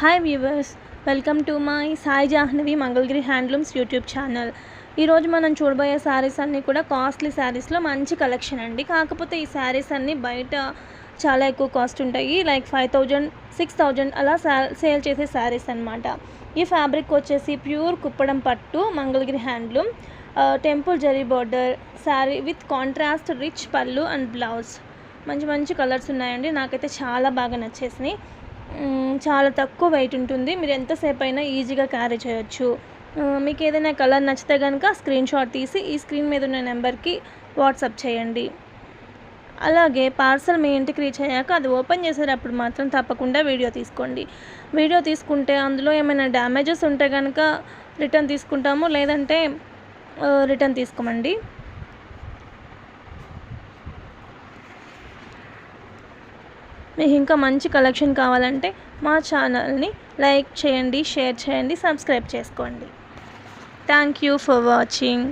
Hi viewers, welcome to my Sai Jahnavi Mangalagiri handlooms YouTube channel. ఈరోజు మనం చూడబోయే శారీస్ అన్నీ కూడా కాస్ట్లీ శారీస్లో మంచి కలెక్షన్ అండి. కాకపోతే ఈ శారీస్ అన్నీ బయట చాలా ఎక్కువ కాస్ట్ ఉంటాయి. లైక్ 5,000, 6,000 అలా సేల్ చేసే శారీస్ అనమాట. ఈ ఫ్యాబ్రిక్ వచ్చేసి ప్యూర్ కుప్పడం పట్టు Mangalagiri handloom, temple zari border sari with contrast rich పళ్ళు అండ్ బ్లౌజ్. మంచి మంచి కలర్స్ ఉన్నాయండి. నాకైతే చాలా బాగా నచ్చేసినాయి. చాలా తక్కువ వెయిట్ ఉంటుంది. మీరు ఎంతసేపు అయినా ఈజీగా క్యారీ చేయొచ్చు. మీకు ఏదైనా కలర్ నచ్చితే కనుక స్క్రీన్ షాట్ తీసి ఈ స్క్రీన్ మీద ఉన్న నెంబర్కి వాట్సాప్ చేయండి. అలాగే పార్సల్ మీ ఇంటికి రీచ్ అయ్యాక అది ఓపెన్ చేసేటప్పుడు మాత్రం తప్పకుండా వీడియో తీసుకోండి. వీడియో తీసుకుంటే అందులో ఏమైనా డ్యామేజెస్ ఉంటే కనుక రిటర్న్ తీసుకుంటాము, లేదంటే రిటర్న్ తీసుకోమండి. మీకు ఇంకా మంచి కలెక్షన్ కావాలంటే మా ఛానల్ని లైక్ చేయండి, షేర్ చేయండి, సబ్స్క్రైబ్ చేసుకోండి. Thank you for watching.